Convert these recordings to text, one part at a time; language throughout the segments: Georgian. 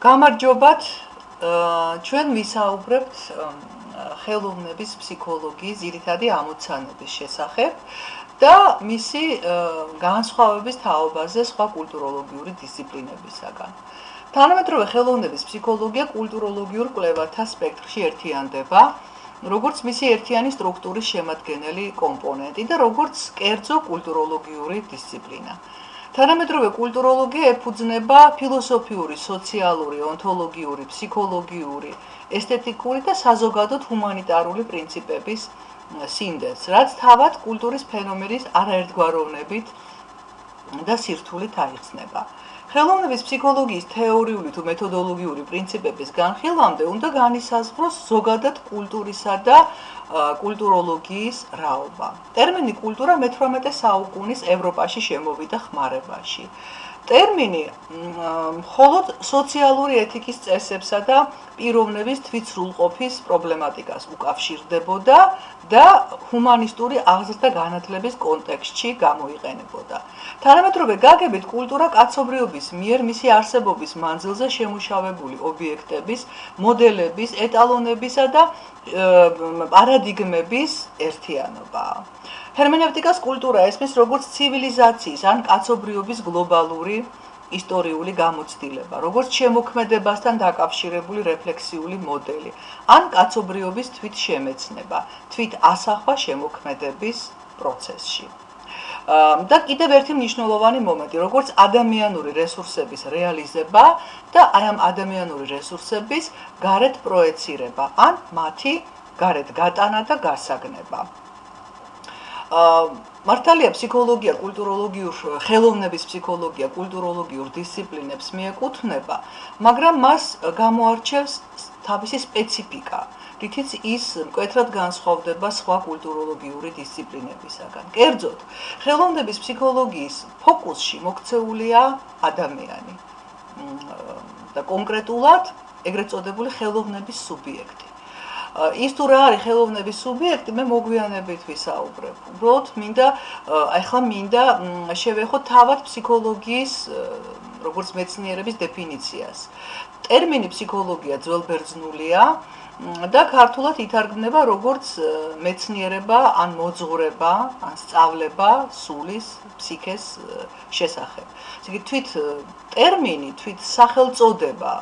გამარჯობათ, ჩვენ ვისაუბრებთ ხელოვნების ფსიქოლოგიის ძირითადი ამოცანების შესახებ და მისი განსხვავების თაობაზე სხვა კულტუროლოგიური დისციპლინებისაგან. თანამედროვე ხელოვნების ფსიქოლოგია კულტუროლოგიურ კვლევათა სპექტრში ერთიანდება, როგორც მისი ერთიანი სტრუქტურის შემადგენელი კომპონენტი და როგორც კერძო კულტუროლოგიური დისციპლინა. თანამედროვე კულტუროლოგია ეფუძნება ფილოსოფიური, სოციალური, ონთოლოგიური, ფსიქოლოგიური, ესთეტიკური და საზოგადოდ ჰუმანიტარული პრინციპების სინდეზს, რაც თავად კულტურის ფენომენის არაერთგვაროვნებით და სირთულით აიხსნება. ხელოვნების ფსიქოლოგიის თეორიული თუ მეთოდოლოგიური პრინციპების განხილვამდე უნდა განისაზღვროს ზოგადად კულტურისა და კულტუროლოგიის რაობა. ტერმინი კულტურა მე-18 საუკუნის ევროპაში შემოვიდა ხმარებაში. ტერმინი მხოლოდ სოციალური ეთიკის წესებსა და პიროვნების თვითსრულყოფის პრობლემატიკას უკავშირდებოდა და ჰუმანისტური აღზრდა განათლების კონტექსტში გამოიყენებოდა. თანამედროვე გაგებით კულტურა კაცობრიობის მიერ მისი არსებობის მანძილზე შემუშავებული ობიექტების, მოდელების, ეტალონებისა და პარადიგმების ერთიანობაა. ჰერმენევტიკას კულტურა ესმის როგორც ცივილიზაციის ან კაცობრიობის გლობალური ისტორიული გამოცდილება, როგორც შემოქმედებასთან დაკავშირებული რეფლექსიული მოდელი, ან კაცობრიობის თვითშემეცნება, თვითასახვა შემოქმედების პროცესში. და კიდევ ერთი მნიშვნელოვანი მომენტი, როგორც ადამიანური რესურსების რეალიზება და აი ამ ადამიანური რესურსების გარეთ პროეცირება, ან მათი გარეთ გატანა და გასაგნება. მართალია ფსიქოლოგია, ხელოვნების ფსიქოლოგია კულტუროლოგიურ დისციპლინებს მიეკუთვნება, მაგრამ მას გამოარჩევს თავისი სპეციფიკა, რითიც ის მკვეთრად განსხვავდება სხვა კულტუროლოგიური დისციპლინებისაგან. კერძოდ, ხელოვნების ფსიქოლოგიის ფოკუსში მოქცეულია ადამიანი და კონკრეტულად ეგრეთ წოდებული ხელოვნების სუბიექტი. ის თუ რა არის ხელოვნების სუბიექტი, მე მოგვიანებით ვისაუბრებ. უბრალოდ მინდა შევეხოთ თავად ფსიქოლოგიის როგორც მეცნიერების დეფინიციას. ტერმინი ფსიქოლოგია ძველბერძნულია და ქართულად ითარგმნება როგორც მეცნიერება, ან მოძღვრება, ან სწავლება სულის, ფსიქეს შესახებ. თვით ტერმინი, თვით სახელწოდება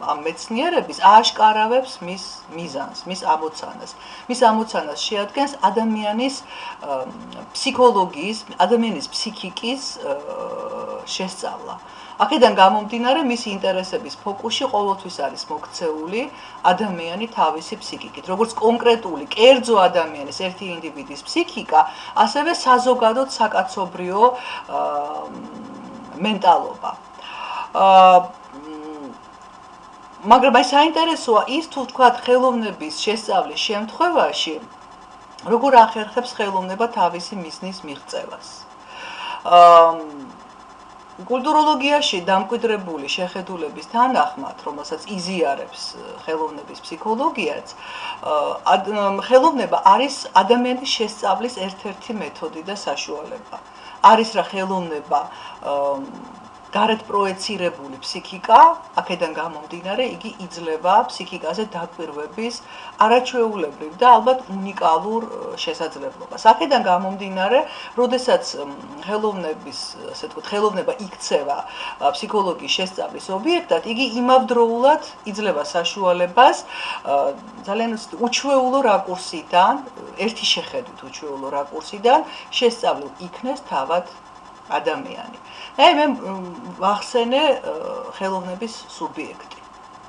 ამ მეცნიერების ააშკარავებს მის მიზანს, მის ამოცანას. მის ამოცანას შეადგენს ადამიანის ფსიქოლოგიის, ადამიანის ფსიქიკის შესწავლა. აქედან გამომდინარე, მისი ინტერესების ფოკუსში ყოველთვის არის მოქცეული ადამიანი თავისი ფსიქიკით, როგორც კონკრეტული, კერძო ადამიანის, ერთი ინდივიდის ფსიქიკა, ასევე საზოგადოდ საკაცობრიო მენტალობა. მაგრამ აი საინტერესოა ის, თუ ვთქვათ, ხელოვნების შესწავლის შემთხვევაში, როგორ ახერხებს ხელოვნება თავისი მიზნის მიღწევას. კულტუროლოგიაში დამკვიდრებული შეხედულების თანახმად, რომელსაც იზიარებს ხელოვნების ფსიქოლოგიაც, ხელოვნება არის ადამიანის შესწავლის ერთ-ერთი მეთოდი და საშუალება. არის რა ხელოვნება გარეთ პროეცირებული ფსიქიკა, აქედან გამომდინარე, იგი იძლევა ფსიქიკაზე დაკვირვების არაჩვეულებრივ და ალბათ უნიკალურ შესაძლებლობას. აქედან გამომდინარე, როდესაც ხელოვნება იქცევა ფსიქოლოგიის შესწავლის ობიექტად, იგი იმავდროულად იძლევა საშუალებას ძალიან უჩვეულო რაკურსიდან, ერთი შეხედვით უჩვეულო რაკურსიდან შესწავლილ იქნეს თავად ადამიანი. მე ვახსენე ხელოვნების სუბიექტი.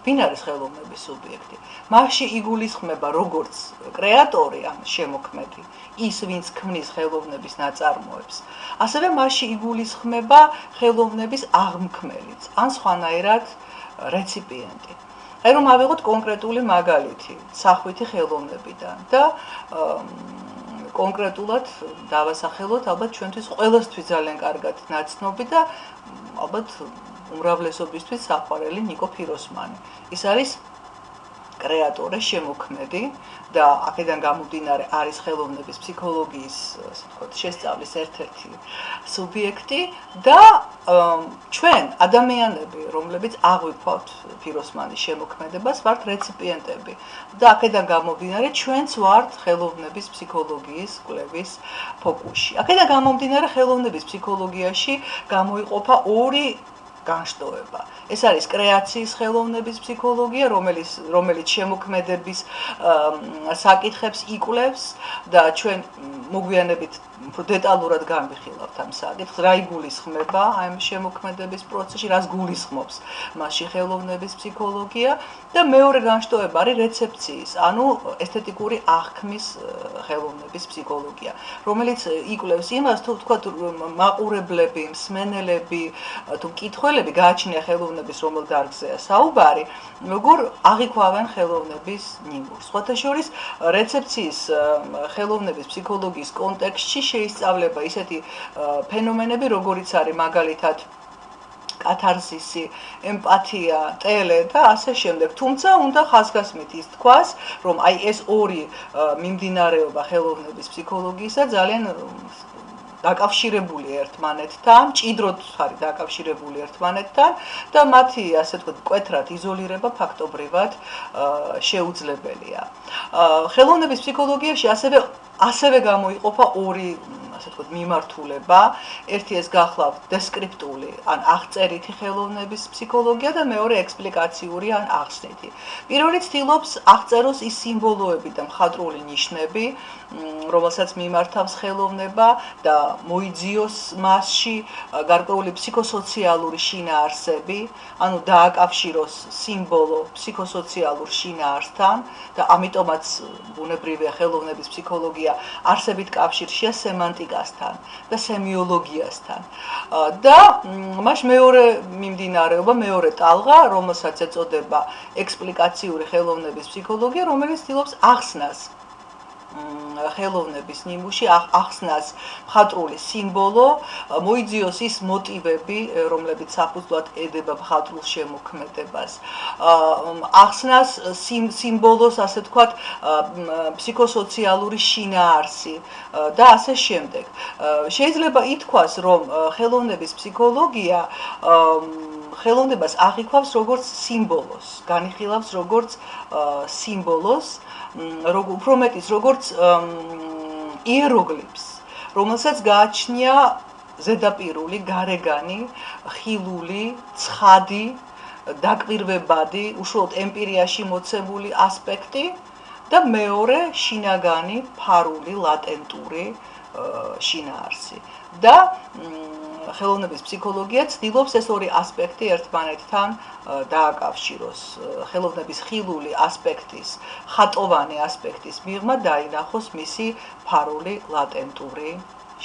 ვინ არის ხელოვნების სუბიექტი? მასში იგულისხმება როგორც კრეატორი, ან შემოქმედი, ის ვინც ქმნის ხელოვნების ნაწარმოებს, ასევე მასში იგულისხმება ხელოვნების აღმქმელიც, ან სხვანაირად რეციპიენტი. რომ ავიღოთ კონკრეტული მაგალითი სახვითი ხელოვნებიდან და კონკრეტულად დავასახელოთ, ალბათ ჩვენთვის ყველასთვის ძალიან კარგად ნაცნობი და ალბათ უმრავლესობისთვის საყვარელი ნიკო ფიროსმანი. ის არის კრეატორე, შემოქმედი და აქედან გამომდინარე არის ხელოვნების ფსიქოლოგიის, ასე ვთქვათ, შესწავლის ერთ-ერთი სუბიექტი და ჩვენ ადამიანები, რომლებიც აღვიქვავთ ფიროსმანის შემოქმედებას, ვართ რეციპიენტები და აქედან გამომდინარე ჩვენც ვართ ხელოვნების ფსიქოლოგიის კვლევის ფოკუსში. აქედან გამომდინარე ხელოვნების ფსიქოლოგიაში გამოიყოფა ორი განშტოება. ეს არის კრეაციის ხელოვნების ფსიქოლოგია, რომელიც შემოქმედების საკითხებს იკვლევს და ჩვენ მოგვიანებით უფრო დეტალურად განვიხილავთ ამ საკითხს, რა იგულისხმება ამ შემოქმედების პროცესში, რას გულისხმობს მასში ხელოვნების ფსიქოლოგია და მეორე განშტოება არის რეცეფციის, ანუ ესთეტიკური აღქმის ხელოვნების ფსიქოლოგია, რომელიც იკვლევს იმას, თუ ვთქვათ, მაყურებლები, მსმენელები, თუ მკითხველები გააჩნია ხელოვნების რომელ დარგზეა საუბარი, როგორ აღიქვავენ ხელოვნების ნიმუშს. სხვათა შორის, რეცეფციის ხელოვნების ფსიქოლოგიის კონტექსტში შეისწავლება ისეთი ფენომენები, როგორიც არის მაგალითად კათარსისი, ემპათია, ტელე და ასე შემდეგ. თუმცა უნდა ხაზგასმით ის თქვას, რომ აი ეს ორი მიმდინარეობა ხელოვნების ფსიქოლოგიისა ძალიან დაკავშირებული ერთმანეთთან, მჭიდროდ არის დაკავშირებული ერთმანეთთან და მათი, ასე ვთქვათ, მკვეთრად იზოლირება ფაქტობრივად შეუძლებელია. ხელოვნების ფსიქოლოგიაში ასევე გამოიყოფა ორი, ასე ვთქვათ, მიმართულება. ერთი ეს გახლავთ დესკრიპტული, ან აღწერითი ხელოვნების ფსიქოლოგია და მეორე ექსპლიკაციური, ან ახსნითი. პირველი ცდილობს აღწეროს ის სიმბოლოები და მხატვრული ნიშნები, რომელსაც მიმართავს ხელოვნება და მოიძიოს მასში გარკვეული ფსიქოსოციალური შინაარსები, ანუ დააკავშიროს სიმბოლო ფსიქოსოციალურ შინაარსთან და ამიტომაც ბუნებრივია ხელოვნების ფსიქოლოგია არსებით კავშირშია სემანტიკასთან და სემიოლოგიასთან. და მას მეორე მიმდინარეობა, მეორე ტალღა, რომელსაც ეწოდება ექსპლიკაციური ხელოვნების ფსიქოლოგია, რომელიც ცდილობს ახსნას ხელოვნების ნიმუში, ახსნას მხატვრული სიმბოლო, მოიძიოს ის მოტივები, რომლებიც საფუძვლად ედება მხატვრულ შემოქმედებას, ახსნას სიმბოლოს, ასე ვთქვათ, ფსიქოსოციალური შინაარსი და ასე შემდეგ. შეიძლება ითქვას, რომ ხელოვნების ფსიქოლოგია ხელოვნებას აღიქვავს როგორც სიმბოლოს, განიხილავს როგორც სიმბოლოს, უფრო მეტიც როგორც იეროგლიფს, რომელსაც გააჩნია ზედაპირული, გარეგანი, ხილული, ცხადი, დაკვირვებადი, უშუალოდ ემპირიაში მოცემული ასპექტი და მეორე შინაგანი, ფარული, ლატენტური შინაარსი. და ხელოვნების ფსიქოლოგია ცდილობს ეს ორი ასპექტი ერთმანეთთან დააკავშიროს. ხელოვნების ხილული ასპექტის, ხატოვანი ასპექტის მიღმა დაინახოს მისი ფარული, ლატენტური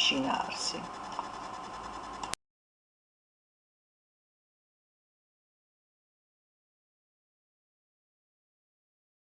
შინაარსი.